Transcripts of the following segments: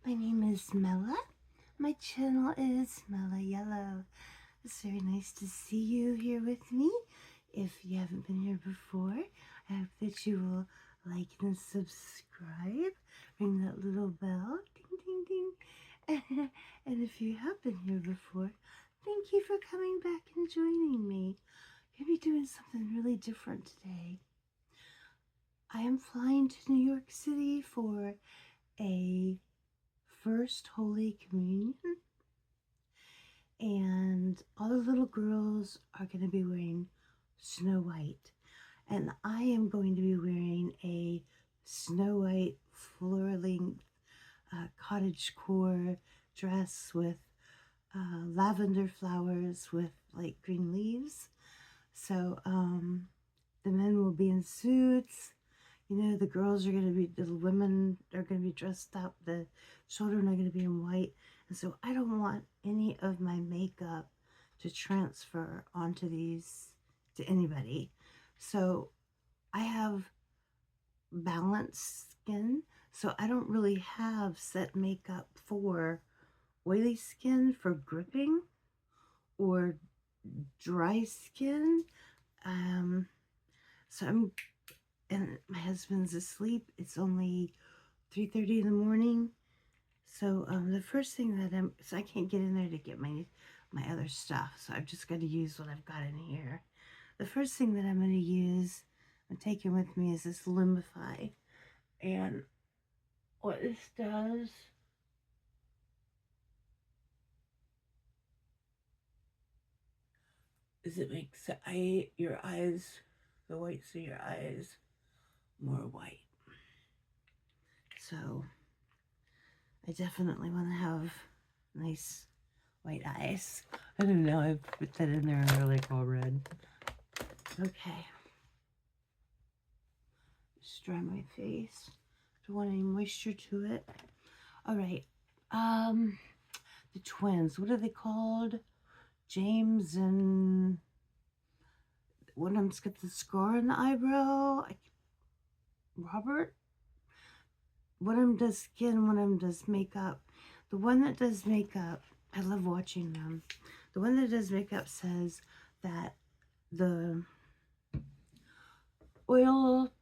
My name is Mella. My channel is Mella Yellow. It's very nice to see you here with me. If you haven't been here before, I hope that you will like and subscribe. Ring that little bell. Ding, ding, ding. And if you have been here before, thank you for coming back and joining me. I'm going to be doing something really different today. I am flying to New York City for a First Holy Communion, and all the little girls are going to be wearing Snow White, and I am going to be wearing a Snow White floor-length cottage core dress with lavender flowers with light green leaves. So the men will be in suits. You know, the girls are going to be, the women are going to be dressed up, the children are going to be in white. And so I don't want any of my makeup to transfer onto these, to anybody. So I have balanced skin, so I don't really have set makeup for oily skin, for gripping, or dry skin. And my husband's asleep. It's only 3:30 in the morning. So the first thing that so I can't get in there to get my other stuff. So I've just got to use what I've got in here. The first thing that I'm going to use, I'm taking with me, is this Lumify. And what this does is it makes your eyes, the whites of your eyes, more white. So I definitely want to have nice white eyes. I don't know, I put that in there and they're like all red. Okay. Just dry my face. Don't want any moisture to it. All right. The twins, what are they called? James and one of them's got the scar on the eyebrow. Robert? One of them does skin, one of them does makeup. The one that does makeup, I love watching them. The one that does makeup says that the oil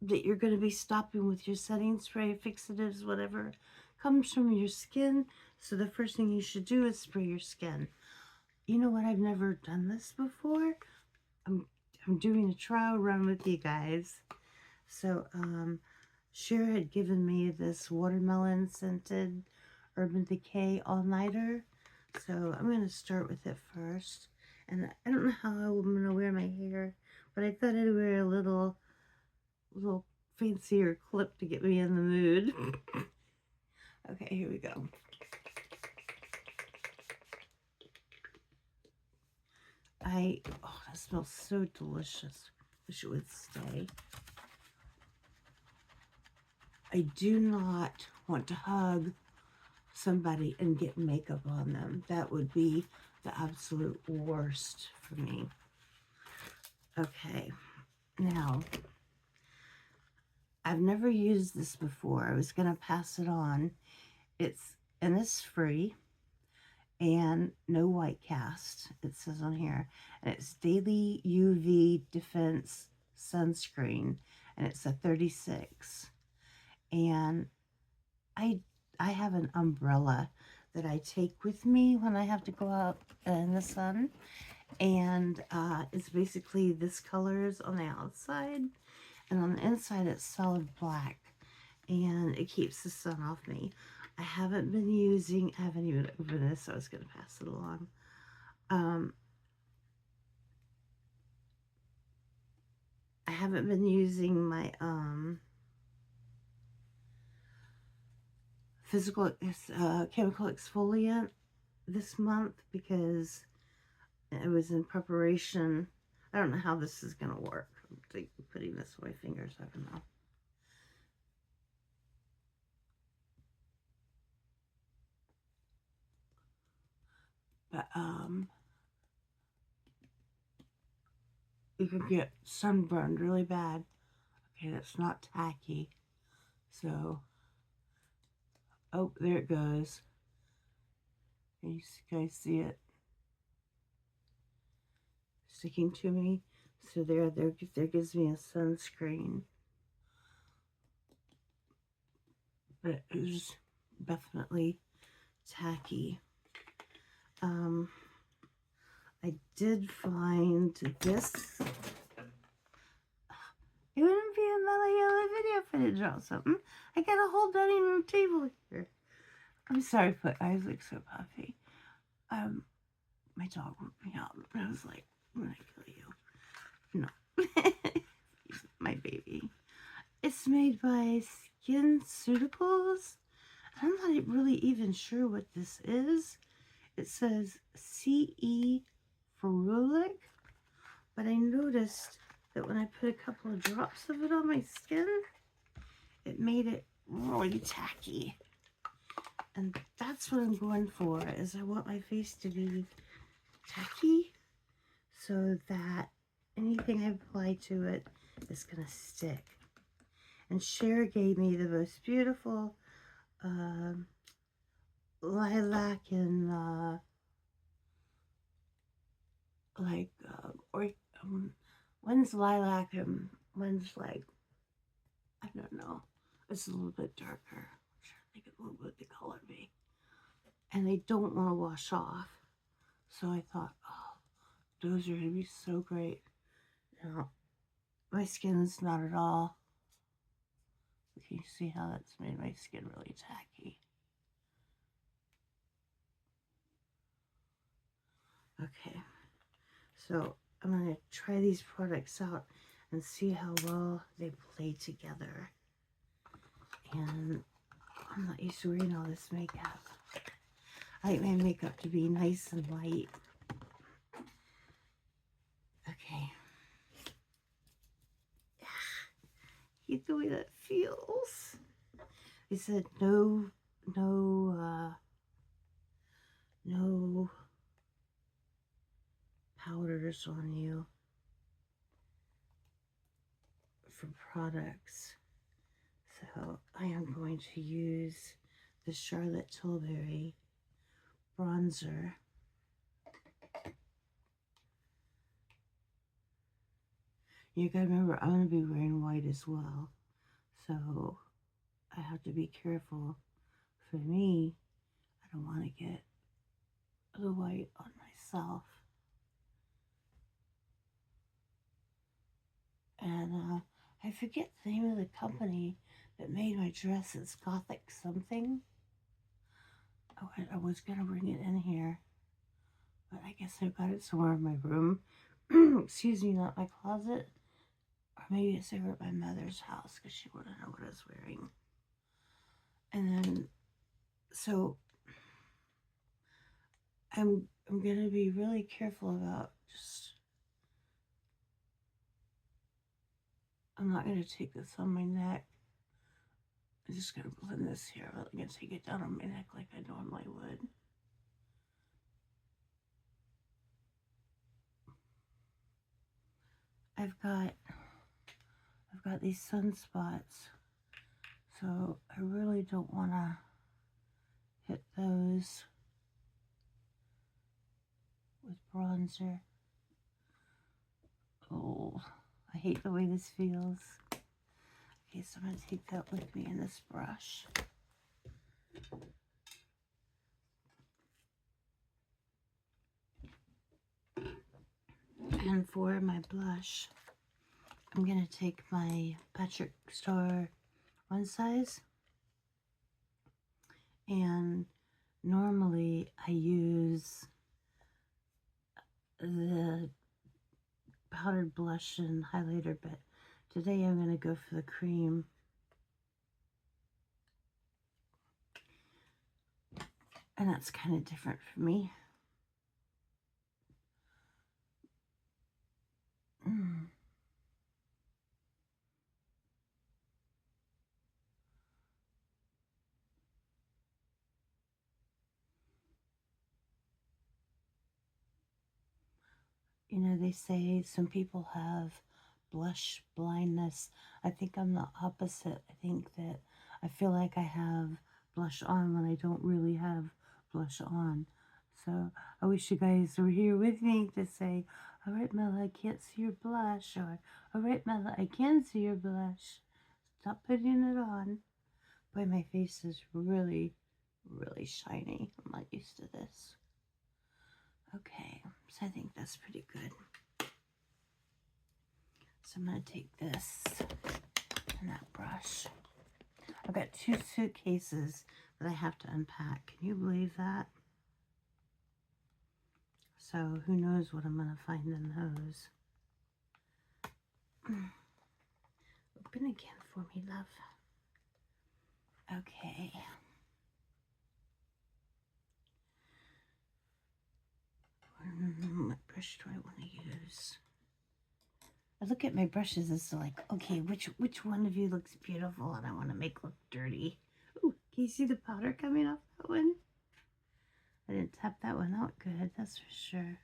that you're going to be stopping with your setting spray, fixatives, whatever, comes from your skin. So the first thing you should do is spray your skin. You know what? I've never done this before. I'm doing a trial run with you guys. So Cher had given me this watermelon scented Urban Decay all-nighter. So I'm going to start with it first. And I don't know how I'm going to wear my hair, but I thought I'd wear a little fancier clip to get me in the mood. Okay, here we go. Oh, that smells so delicious. Wish it would stay. I do not want to hug somebody and get makeup on them. That would be the absolute worst for me. Okay, now, I've never used this before. I was going to pass it on. It's free and no white cast, it says on here. And it's Daily UV Defense Sunscreen, and it's a 36. And I have an umbrella that I take with me when I have to go out in the sun. And it's basically this colors on the outside, and on the inside it's solid black, and it keeps the sun off me. I haven't even opened this, so I was going to pass it along. I haven't been using my chemical exfoliant this month because it was in preparation. I don't know how this is going to work. I'm putting this on my fingers, I don't know. But you can get sunburned really bad. Okay, that's not tacky. So Oh, there it goes. Can you guys see it sticking to me? So there gives me a sunscreen. But it was definitely tacky. I did find this. It wouldn't be another yellow video footage or something. I got a whole dining room table here. I'm sorry, but I look so puffy. My dog woke me up, and I was like, I'm gonna kill you. No. He's my baby. It's made by SkinCeuticals. I'm not really even sure what this is. It says CE ferulic, but I noticed that when I put a couple of drops of it on my skin, it made it really tacky. And that's what I'm going for, is I want my face to be tacky so that anything I apply to it is going to stick. And Cher gave me the most beautiful lilac and one's lilac and one's like, I don't know, it's a little bit darker. I'm trying to think of what would the color be. And they don't want to wash off. So I thought, oh, those are going to be so great. Now, my skin's not at all. Can you see how that's made my skin really tacky? Okay, so I'm going to try these products out and see how well they play together. And I'm not used to wearing all this makeup. I like my makeup to be nice and light. Okay. Hate the way that feels. They said no powders on you for products. So I am going to use the Charlotte Tilbury bronzer. You gotta remember, I'm gonna be wearing white as well. So I have to be careful. For me, I don't want to get the white on myself. And I forget the name of the company that made my dress. It's Gothic something. Oh, I was gonna bring it in here, but I guess I've got it somewhere in my room. Excuse me, not my closet. Or maybe it's over at my mother's house because she wouldn't know what I was wearing. And then, so I'm gonna be really careful about just. I'm not gonna take this on my neck. I'm just gonna blend this here. I'm gonna take it down on my neck like I normally would. I've got these sunspots, so I really don't want to hit those with bronzer. Oh, I hate the way this feels. Okay, so I'm going to take that with me in this brush. And for my blush, I'm going to take my Patrick Star One Size. And normally I use the powdered blush and highlighter, but today I'm going to go for the cream. And that's kind of different for me. You know, they say some people have blush blindness. I think I'm the opposite. I think that I feel like I have blush on when I don't really have blush on. So I wish you guys were here with me to say, all right, Mela, I can't see your blush, or all right, Mela, I can see your blush. Stop putting it on. Boy, my face is really, really shiny. I'm not used to this. Okay, so I think that's pretty good. So I'm going to take this and that brush. I've got 2 suitcases that I have to unpack. Can you believe that? So who knows what I'm going to find in those. Open again for me, love. Okay. What brush do I want to use? I look at my brushes as to like, okay, which one of you looks beautiful and I want to make look dirty. Ooh, can you see the powder coming off that one? I didn't tap that one out good, that's for sure.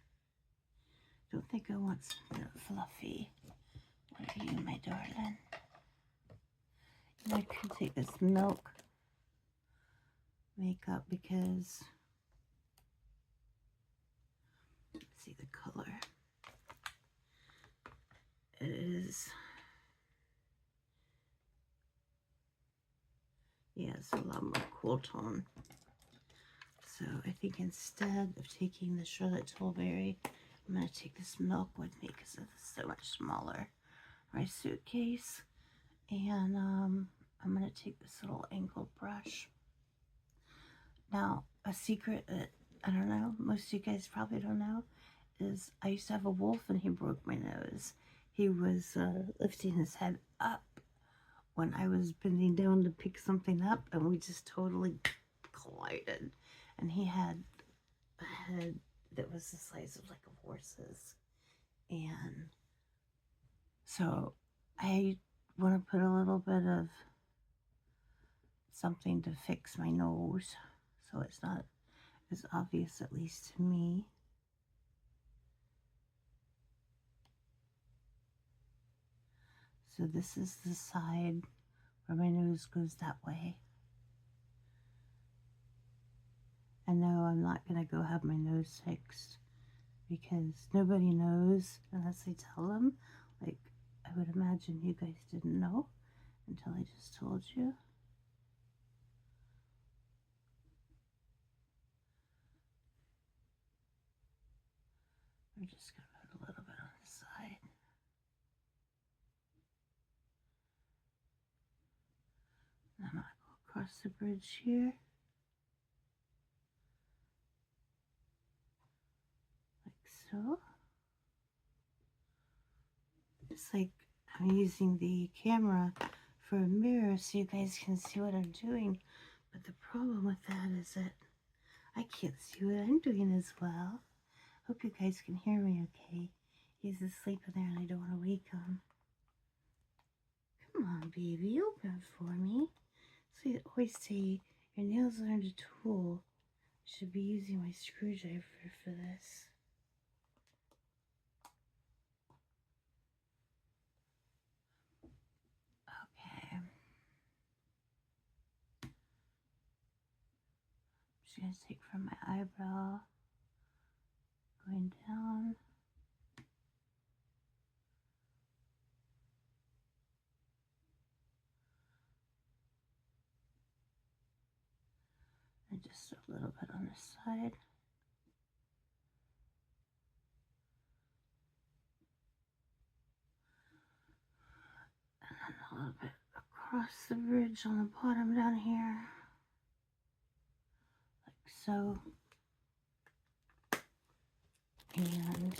Don't think I want something fluffy. What are you, my darling? I could take this milk makeup because, let's see the color. It is, yeah, it's a lot more cool tone. So I think instead of taking the Charlotte Tilbury, I'm going to take this milk with me because it's so much smaller. My suitcase. And I'm going to take this little angled brush. Now, a secret that, I don't know, most of you guys probably don't know, is I used to have a wolf and he broke my nose. He was lifting his head up when I was bending down to pick something up, and we just totally collided. And he had a head that was the size of like a horse's. And so I want to put a little bit of something to fix my nose so it's not as obvious, at least to me. So this is the side where my nose goes that way. And no, I'm not going to go have my nose fixed because nobody knows unless they tell them. Like, I would imagine you guys didn't know until I just told you. We're just going to put a little bit on the side. And I'm going to go across the bridge here. So, it's like I'm using the camera for a mirror so you guys can see what I'm doing. But the problem with that is that I can't see what I'm doing as well. Hope you guys can hear me okay. He's asleep in there and I don't want to wake him. Come on, baby, open for me. So you always say your nails aren't a tool. I should be using my screwdriver for this. Just going to take from my eyebrow, going down. And just a little bit on this side. And then a little bit across the bridge on the bottom down here. Like so. And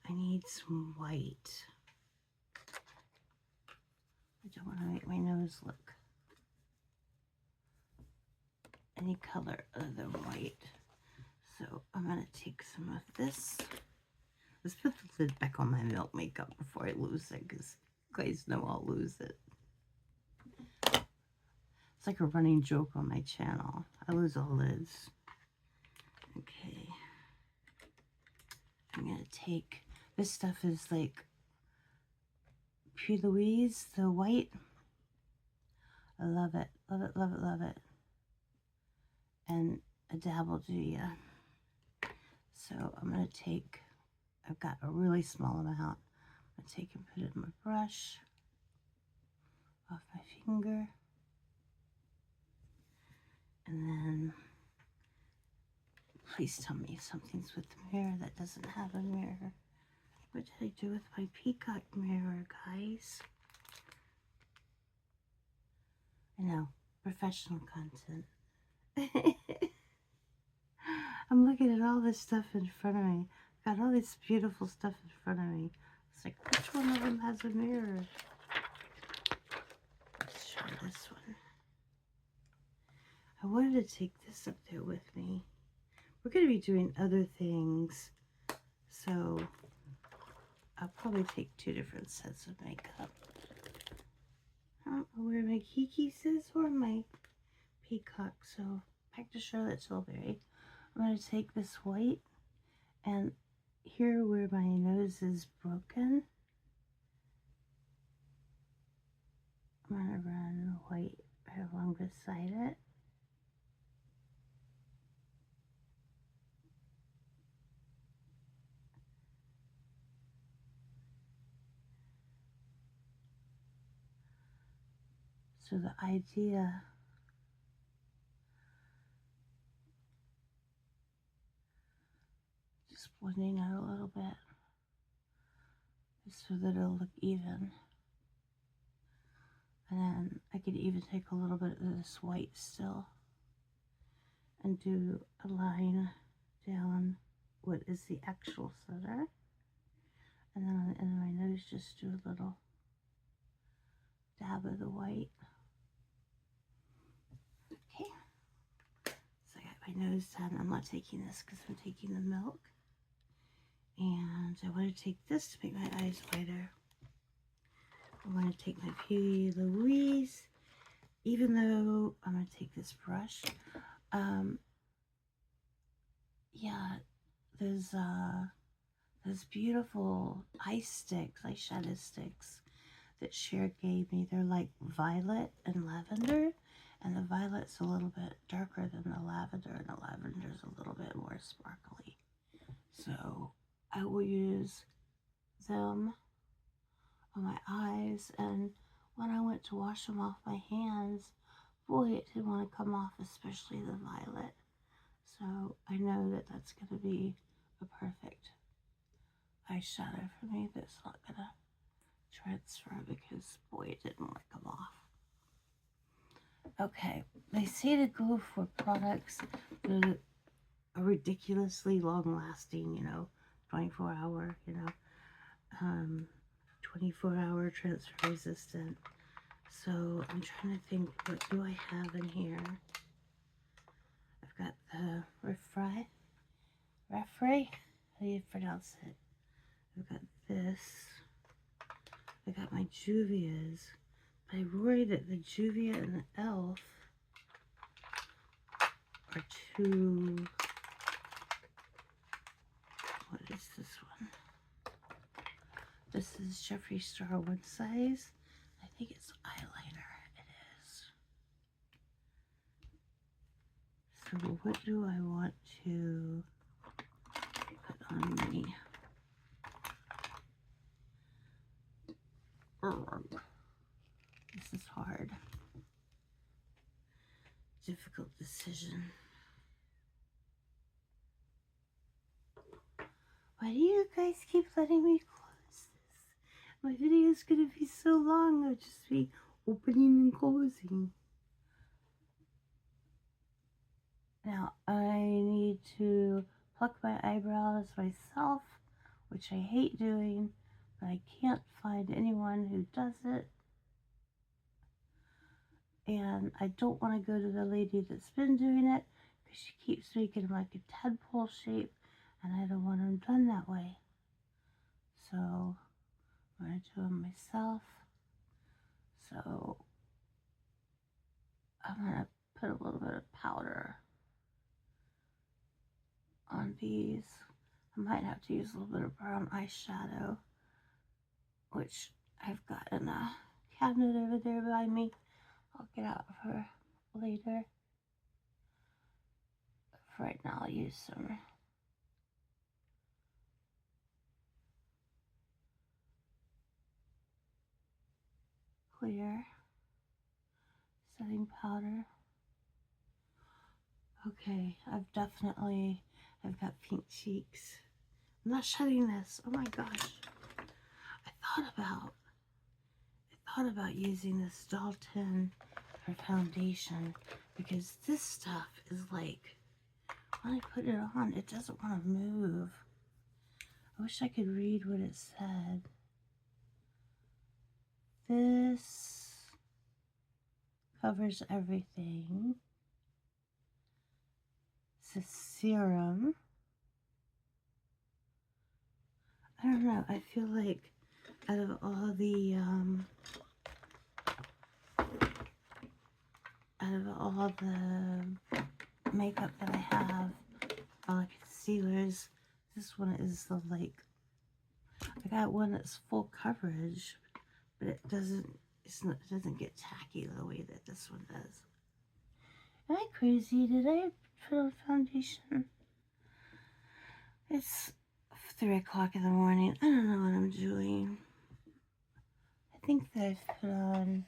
I need some white. I don't want to make my nose look any color other than white. So I'm going to take some of this. Let's put the lid back on my milk makeup before I lose it, because you guys know I'll lose it. It's like a running joke on my channel. I lose all lids. Okay. I'm going to take, this stuff is like P. Louise, the white. I love it, love it, love it, love it. and a dab will do ya. So I'm going to take, I've got a really small amount. I'm going to take and put it in my brush, off my finger, and then please tell me if something's with the mirror that doesn't have a mirror. What did I do with my peacock mirror, guys? I know, professional content. I'm looking at all this stuff in front of me. Got all this beautiful stuff in front of me. It's like, which one of them has a mirror? Let's try this one. I wanted to take this up there with me. We're going to be doing other things, so I'll probably take 2 different sets of makeup. I don't know where my Kikis is or my peacock, so back to Charlotte Tilbury. I'm going to take this white, and here where my nose is broken, I'm going to run white right along beside it. So the idea just blending out a little bit so that it'll look even. And then I could even take a little bit of this white still and do a line down what is the actual center. And then on the end of my nose, just do a little dab of the white. Okay, so I got my nose done. I'm not taking this because I'm taking the milk. And I want to take this to make my eyes wider. I want to take my Beauty Louise, even though I'm going to take this brush. Yeah, those beautiful eyeshadow sticks that Cher gave me. They're like violet and lavender, and the violet's a little bit darker than the lavender, and the lavender's a little bit more sparkly. So I will use them on my eyes, and when I went to wash them off my hands, boy, it didn't want to come off, especially the violet. So I know that that's going to be a perfect eyeshadow for me that's not going to transfer because, boy, it didn't want to come off. Okay, they say to go for products that are ridiculously long-lasting, 24-hour, 24-hour transfer resistant. So I'm trying to think, what do I have in here? I've got the Refrain. How do you pronounce it? I've got this. I got my Juvias. But I worry that the Juvia and the e.l.f. are too... What is this one? This is Jeffree Star One Size. I think it's eyeliner. It is. So what do I want to put on me? This is hard. Difficult decision. Why do you guys keep letting me close this? My video is going to be so long, I'll just be opening and closing. Now, I need to pluck my eyebrows myself, which I hate doing, but I can't find anyone who does it. And I don't want to go to the lady that's been doing it because she keeps making like a tadpole shape, and I don't want them done that way. So I'm going to do them myself. So I'm going to put a little bit of powder on these. I might have to use a little bit of brown eyeshadow, which I've got in a cabinet over there by me. I'll get out of her later. For right now, I'll use some clear setting powder. Okay, I've got pink cheeks. I'm not shutting this. Oh my gosh. I thought about using this Dalton for foundation because this stuff is like, when I put it on, it doesn't want to move. I wish I could read what it said. This covers everything. It's a serum. I don't know. I feel like out of all the makeup that I have, all the concealers, this one is the like. I got one that's full coverage, but it doesn't. It doesn't get tacky the way that this one does. Am I crazy? Did I put on foundation? It's 3 o'clock in the morning. I don't know what I'm doing. I think that I've put on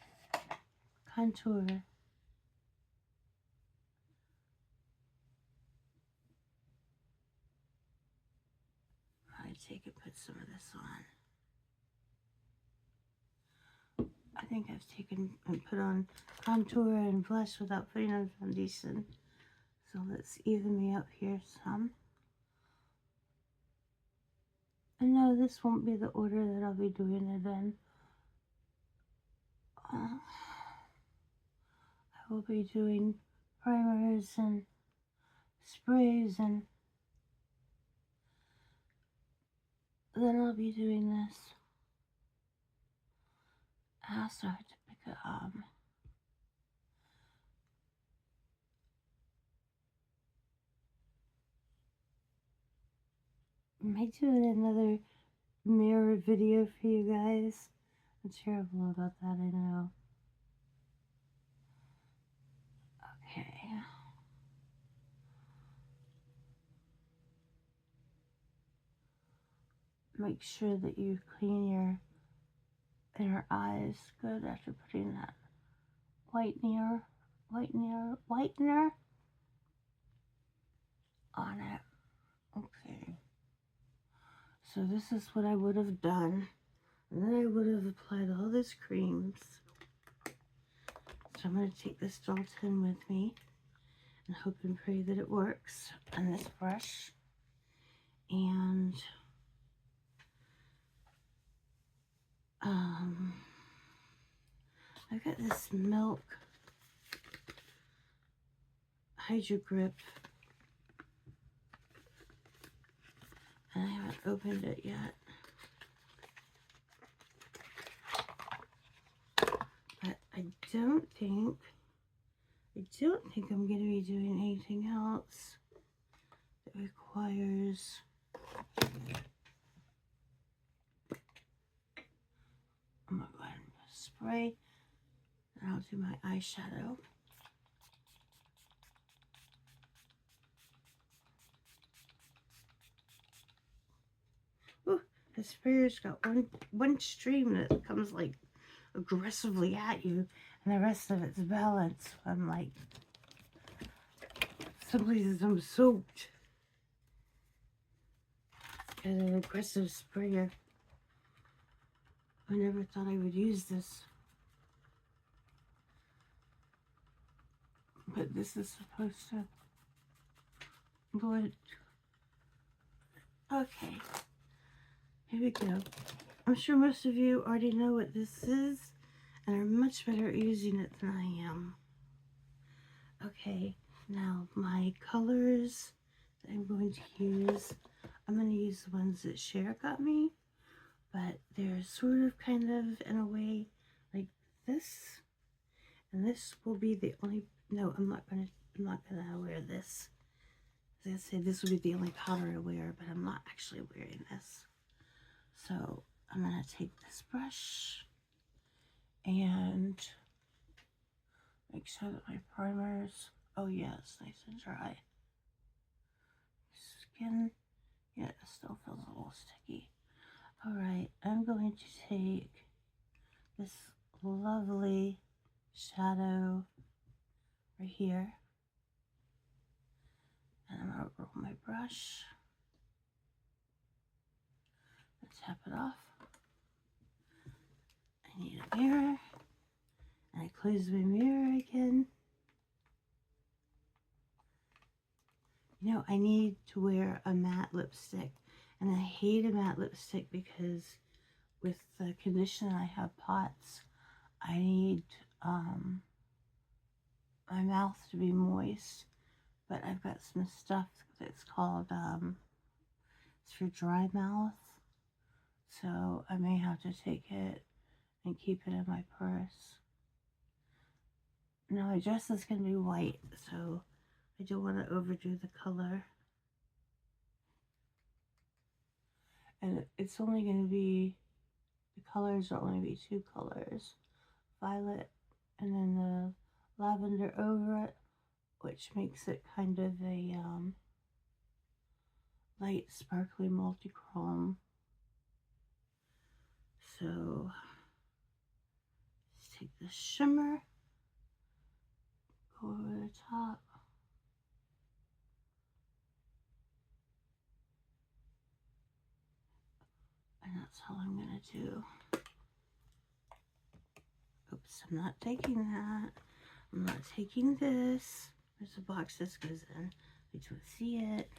contour. I'll take and put some of this on. I think I've taken and put on contour and blush without putting on foundation. So let's even me up here some. And no, this won't be the order that I'll be doing it in. I will be doing primers and sprays, and then I'll be doing this. I'll start to pick it up. I might do another mirror video for you guys. I'm terrible about that, I know. Okay. Make sure that you clean your inner eyes good after putting that whitener on it. Okay. So this is what I would have done. And then I would have applied all these creams. So I'm going to take this Dalton with me and hope and pray that it works on this brush. And I've got this Milk Hydro Grip, and I haven't opened it yet. But I don't think I'm going to be doing anything else that requires I'm going to go ahead and spray, and I'll do my eyeshadow. Ooh, the sprayer's got one stream that comes like aggressively at you, and the rest of it's balanced. I'm like, some places I'm soaked. It's got an aggressive sprayer. I never thought I would use this, but this is supposed to blend. Okay, here we go. I'm sure most of you already know what this is and are much better at using it than I am. Okay, now my colors that I'm going to use, I'm going to use the ones that Cher got me, but they're sort of kind of in a way like this, and this will be the only, no, I'm not gonna wear this. As I say, this will be the only powder I wear, but I'm not actually wearing this. So I'm gonna take this brush and make sure that my primers, oh yeah, it's nice and dry. sticking. Yeah, it still feels a little sticky. Alright, I'm going to take this lovely shadow right here, and I'm going to roll my brush and tap it off. I need a mirror, and I close my mirror again. You know, I need to wear a matte lipstick, and I hate a matte lipstick because with the condition I have POTS, I need my mouth to be moist, but I've got some stuff that's called, it's for dry mouth, so I may have to take it and keep it in my purse. Now my dress is going to be white, so I don't want to overdo the color. And it's only going to be, the colors will only be 2 colors. Violet and then the lavender over it, which makes it kind of a light sparkly multichrome. So let's take the shimmer, go over the top, and that's all I'm going to do. Oops, I'm not taking that. I'm not taking this. There's a box this goes in. I don't see it.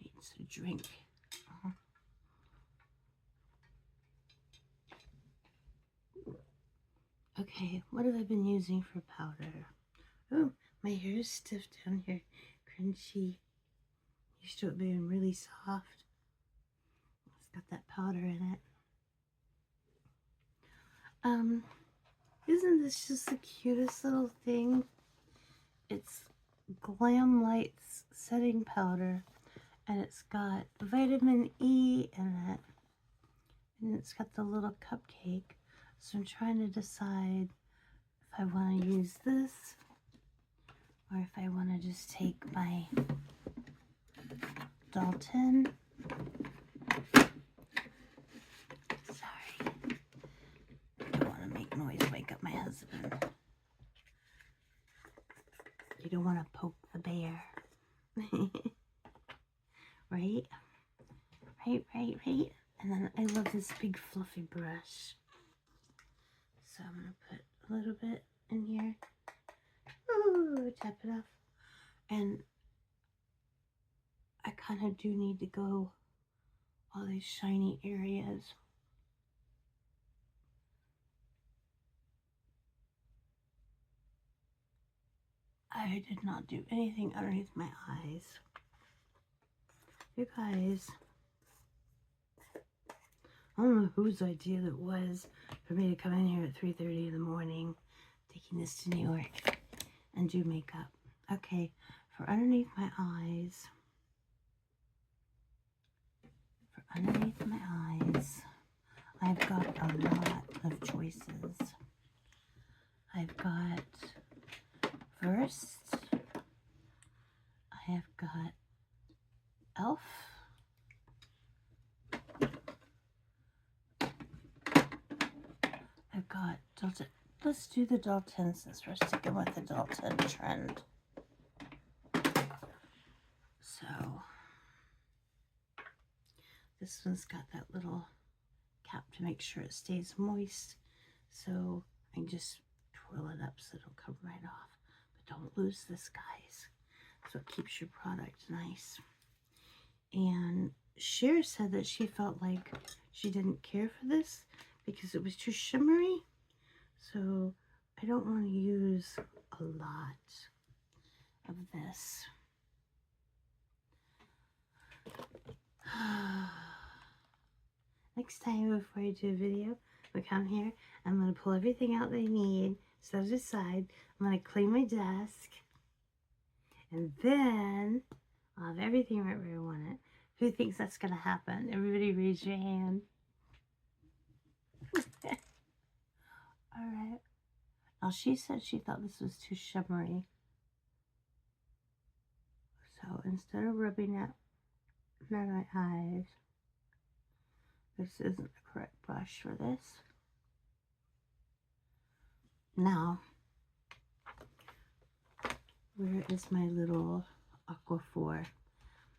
Needs a drink. Okay, what have I been using for powder? Oh, my hair is stiff down here. Crunchy. Used to it being really soft. It's got that powder in it. Isn't this just the cutest little thing? It's Glam Lights setting powder, and it's got vitamin E in it, and it's got the little cupcake. So I'm trying to decide if I want to use this or if I want to just take my Dalton. Sorry, I don't want to make noise, wake up my husband. You don't want to poke the bear. Right? Right. And then I love this big fluffy brush. So I'm going to put a little bit in here. Ooh, tap it off. And I kind of do need to go all these shiny areas. I did not do anything underneath my eyes. You guys, I don't know whose idea it was for me to come in here at 3:30 in the morning, taking this to New York and do makeup. Okay, for underneath my eyes, I've got a lot of choices. I've got, first, I have got e.l.f. I've got Dalton. Let's do the Dalton since we're sticking with the Dalton trend. So this one's got that little cap to make sure it stays moist. So I can just twirl it up so it'll come right off. But don't lose this, guys. So it keeps your product nice. And Cher said that she felt like she didn't care for this because it was too shimmery. So I don't want to use a lot of this. Next time before I do a video, I come here, I'm going to pull everything out that I need, set it aside, I'm going to clean my desk, and then I'll have everything right where I want it. Who thinks that's going to happen? Everybody raise your hand. Alright. Now she said she thought this was too shimmery. So instead of rubbing it under my eyes, this isn't the correct brush for this. Now, where is my little Aquaphor?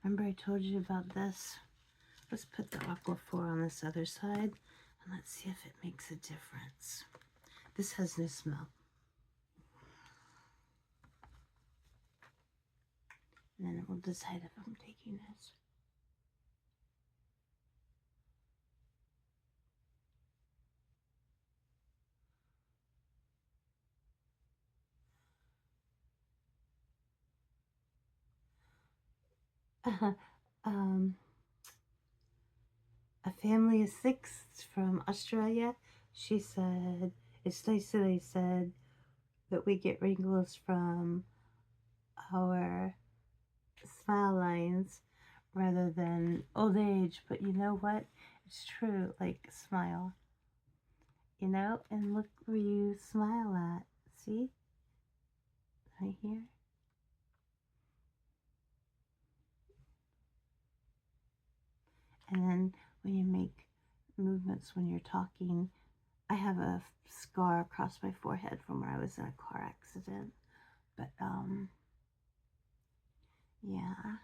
Remember I told you about this? Let's put the Aquaphor on this other side and let's see if it makes a difference. This has no smell. And then we'll decide if I'm taking this. um, a family of 6 from Australia. She said, it's nice that I said that we get wrinkles from our smile lines rather than old age. But you know what? It's true. Like, smile. You know? And look where you smile at. See? Right here. And then when you make movements when you're talking, I have a scar across my forehead from where I was in a car accident. But, yeah.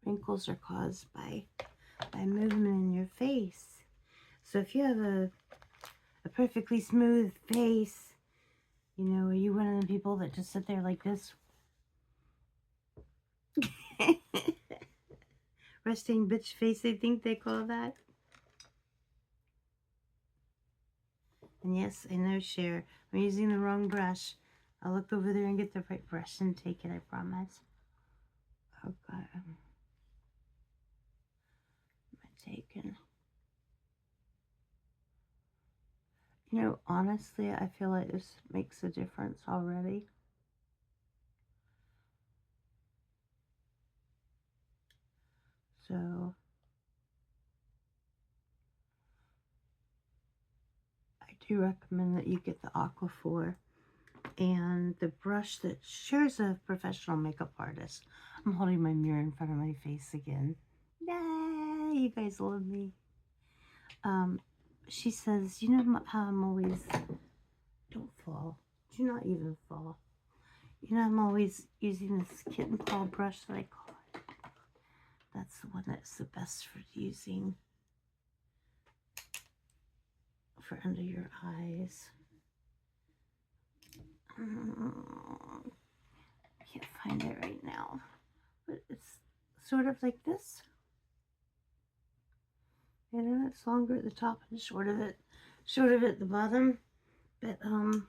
Wrinkles are caused by movement in your face. So if you have a perfectly smooth face, you know, are you one of the people that just sit there like this? Resting bitch face, I think they call that. And yes, I know, Cher, I'm using the wrong brush. I'll look over there and get the right brush and take it, I promise. Oh, God. Am I taking? You know, honestly, I feel like this makes a difference already. So, I do recommend that you get the Aquaphor. And the brush that Cher's a professional makeup artist. I'm holding my mirror in front of my face again. Yay! You guys love me. She says, you know how I'm always, don't fall. Do not even fall. You know, I'm always using this kitten claw brush that I call it. That's the one that's the best for using for under your eyes. I can't find it right now, but it's sort of like this. You know, it's longer at the top and short of it at the bottom. But I'll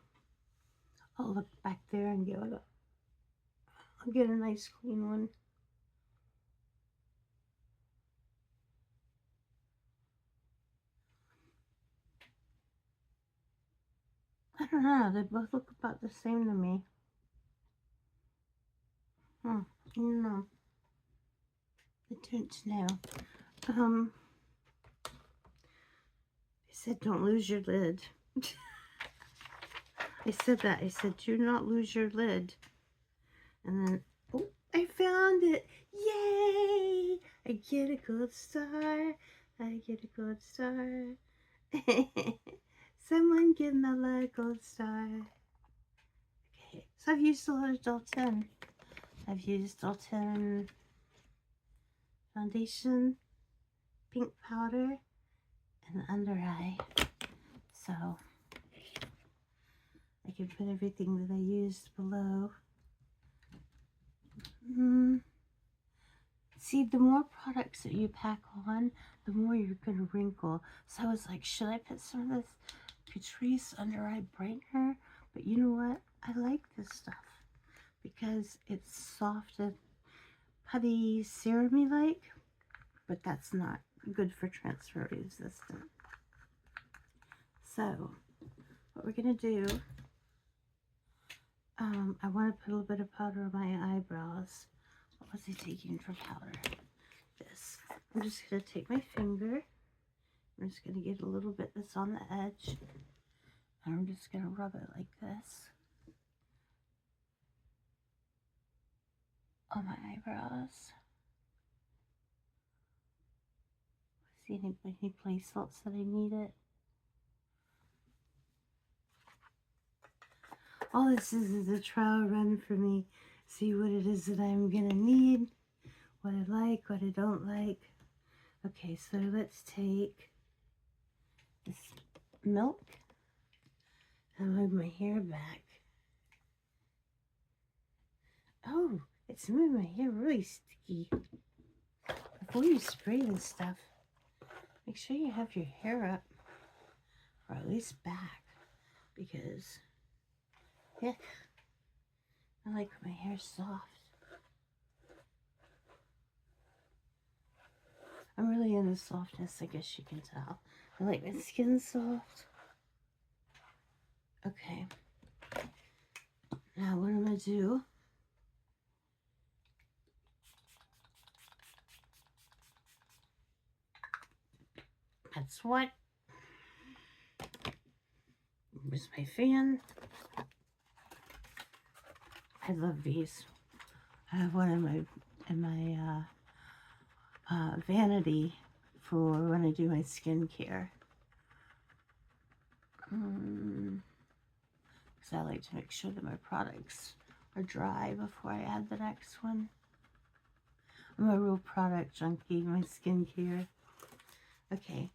look back there and I'll get a nice clean one. I don't know, they both look about the same to me. I don't know. I don't know. I said don't lose your lid. I said that. I said do not lose your lid. And then, oh, I found it. Yay! I get a gold star. I get a gold star. Someone give Mella a gold star. Okay, so I've used a lot of Dalton. I've used Dalton foundation, pink powder, and under eye. So I can put everything that I used below. See, the more products that you pack on, the more you're going to wrinkle. So I was like, should I put some of this Catrice under eye brightener? But you know what? I like this stuff because it's soft and putty serum-y like, but that's not good for transfer resistant. So what we're going to do, I want to put a little bit of powder on my eyebrows. What was I taking for powder? This. I'm just going to take my finger. I'm just going to get a little bit that's on the edge. And I'm just going to rub it like this. on my eyebrows. See any place else that I need it. All this is a trial run for me. See what it is that I'm gonna need, what I like, what I don't like. Okay, so let's take this milk and move my hair back. Oh, it's moving my hair really sticky. Before you spray this stuff, make sure you have your hair up, or at least back, because, heck, I like my hair soft. I'm really into softness, I guess you can tell. I like my skin soft. Okay. Now what I'm going to do, that's what. Here's my fan. I love these. I have one in my vanity for when I do my skincare. Because I like to make sure that my products are dry before I add the next one. I'm a real product junkie, my skincare. Okay,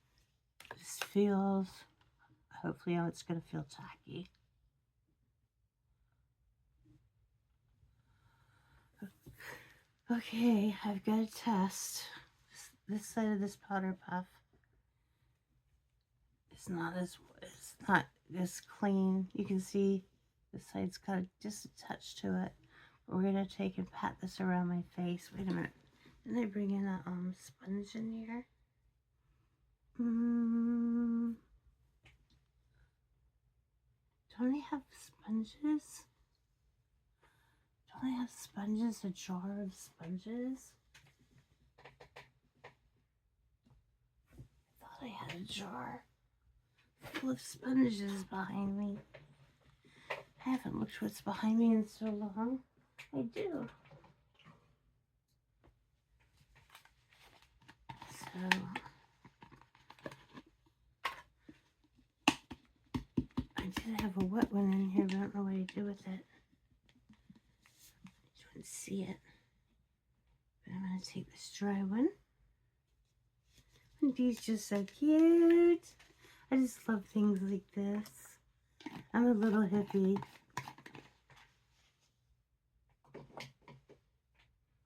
this feels, hopefully it's going to feel tacky. Okay, I've got to test. This side of this powder puff is not as clean. You can see this side's got just a touch to it. We're gonna take and pat this around my face. Wait a minute. Didn't I bring in a sponge in here? Don't I have sponges? Don't I have sponges? A jar of sponges? I thought I had a jar full of sponges behind me. I haven't looked what's behind me in so long. I do. So I did have a wet one in here, but I don't know what to do with it. You wouldn't see it. But I'm going to take this dry one. And these just so cute. I just love things like this. I'm a little hippie.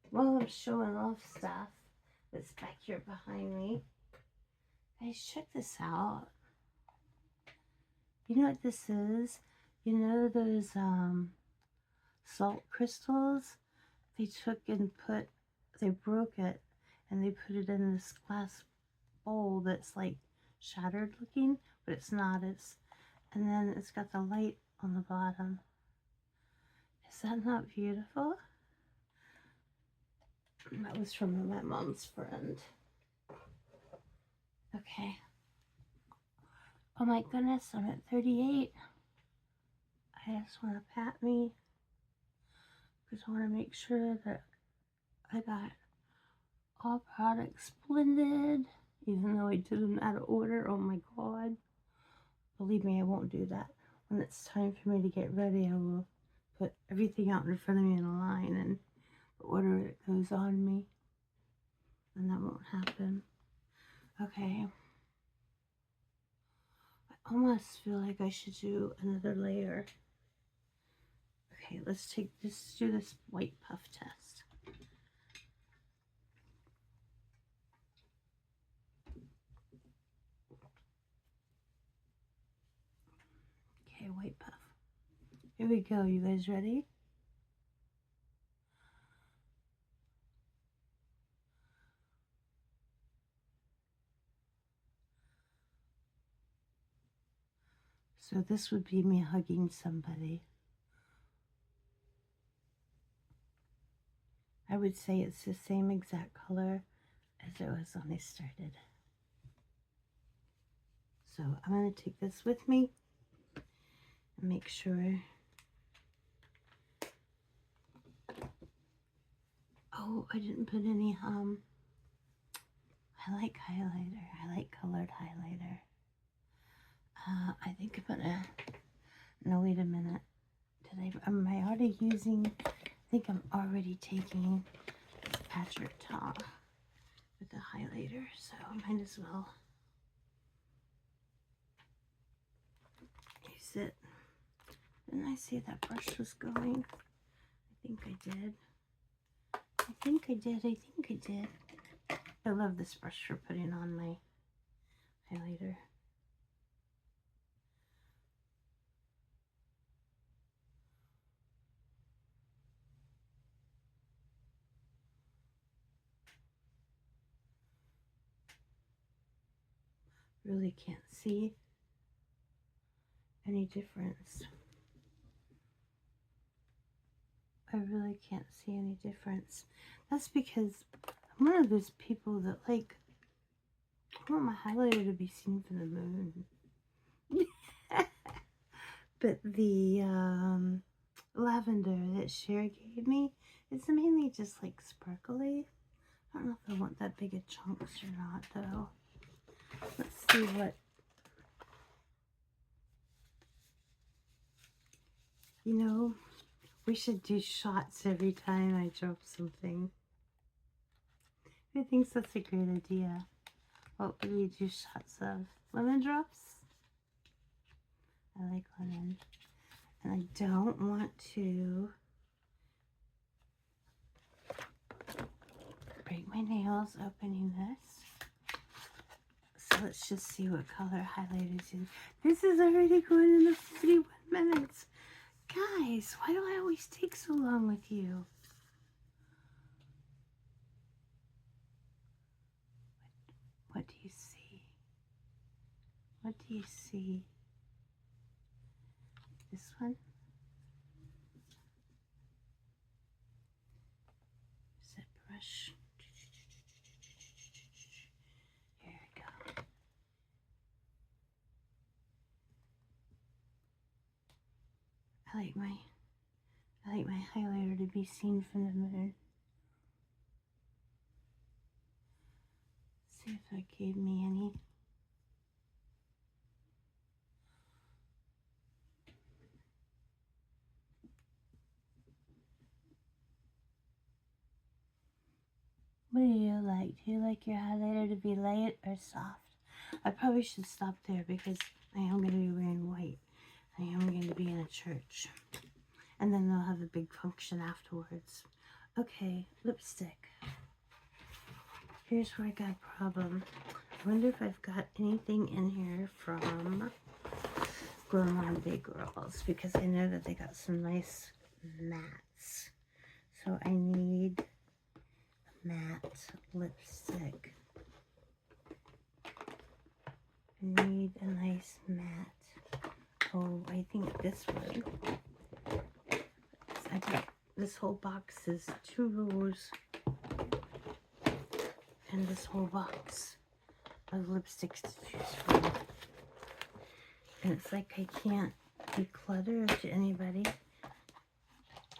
While I'm showing off stuff that's back here behind me, guys, check this out. You know what this is? You know those salt crystals? They took and they broke it and they put it in this glass bowl that's like shattered looking, but it's not. And then it's got the light on the bottom. Is that not beautiful? That was from my mom's friend. Okay. Oh my goodness, I'm at 38. I just want to pat me because I want to make sure that I got all products blended, even though I did them out of order. Oh my god. Believe me, I won't do that. When it's time for me to get ready, I will put everything out in front of me in a line and order it goes on me. And that won't happen. Okay. I almost feel like I should do another layer. Okay, let's do this white puff test. Okay, white puff. Here we go. You guys ready? So this would be me hugging somebody. I would say it's the same exact color as it was when I started. So I'm going to take this with me and make sure Oh, I didn't put any, I like highlighter. I like colored highlighter. I think I'm gonna, no, wait a minute. Am I already using, I think I'm already taking Patrick Ta with the highlighter, so I might as well use it. Didn't I see that brush was going? I think I did. I think I did. I love this brush for putting on my highlighter. Really can't see any difference. I really can't see any difference. That's because I'm one of those people that like, I want my highlighter to be seen from the moon. But the lavender that Cher gave me is mainly just like sparkly. I don't know if I want that big of chunks or not though. Let's see what, you know, we should do shots every time I drop something. Who thinks that's a great idea? What would we do shots of? Lemon drops? I like lemon. And I don't want to break my nails opening this. So let's just see what color highlighters is. This is already going in the 41 minutes. Guys, why do I always take so long with you? What do you see? What do you see? This one? Is that brush? Here we go. I like my highlighter to be seen from the moon. See if that gave me any. What do you like? Do you like your highlighter to be light or soft? I probably should stop there because I am going to be wearing white. I am going to be in a church. And then they'll have a big function afterwards. Okay, lipstick. Here's where I got a problem. I wonder if I've got anything in here from Gourmand Girls because I know that they got some nice mattes. So I need a matte lipstick. I need a nice matte. Oh, I think this one. I got this whole box is 2 rows. And this whole box of lipsticks to choose from. And it's like I can't declutter to anybody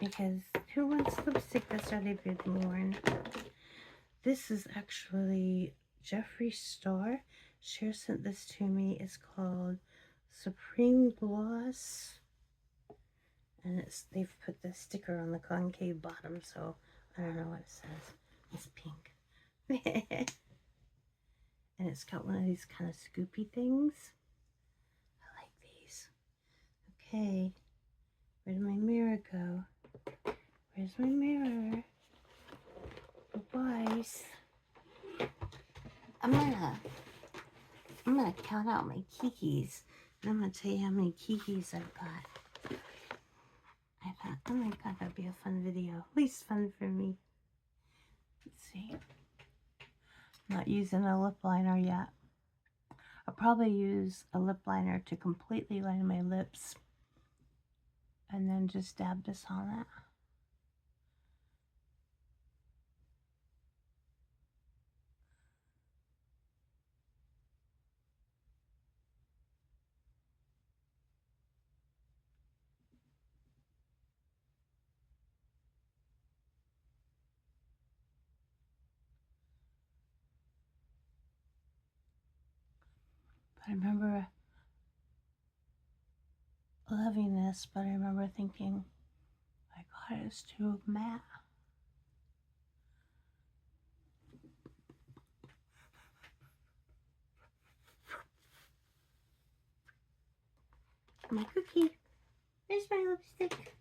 because who wants lipstick that's already been worn? This is actually Jeffree Star. Cher sent this to me. It's called Supreme Gloss. And they've put the sticker on the concave bottom, so I don't know what it says. It's pink. And it's got one of these kind of scoopy things. I like these. Okay. Where did my mirror go? Where's my mirror? Oh, boys. I'm gonna count out my kikis. And I'm gonna tell you how many kikis I've got. I thought, oh my god, that'd be a fun video. At least fun for me. Let's see. Not using a lip liner yet. I'll probably use a lip liner to completely line my lips and then just dab this on it. But I remember loving this, but I remember thinking, my God, it's too matte. My cookie. Where's my lipstick?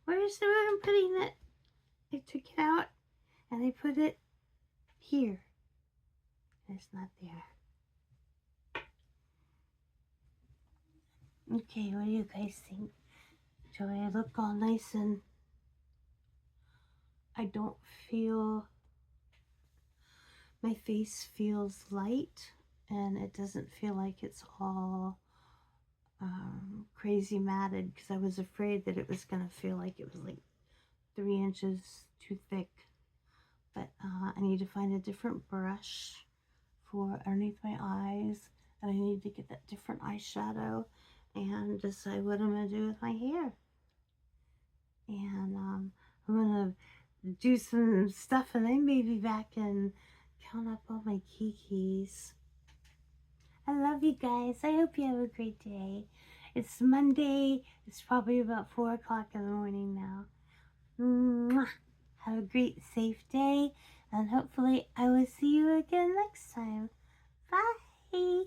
Where's where I'm putting it? I took it out and I put it here. It's not there. Okay, what do you guys think? Do I look all nice and I don't feel, my face feels light and it doesn't feel like it's all crazy matted, because I was afraid that it was going to feel like it was like 3 inches too thick. But I need to find a different brush for underneath my eyes, and I need to get that different eyeshadow and decide what I'm going to do with my hair. And I'm going to do some stuff, and then maybe back and count up all my keys. I love you guys. I hope you have a great day. It's Monday. It's probably about 4 o'clock in the morning now. Mwah. Have a great, safe day, and hopefully I will see you again next time. Bye.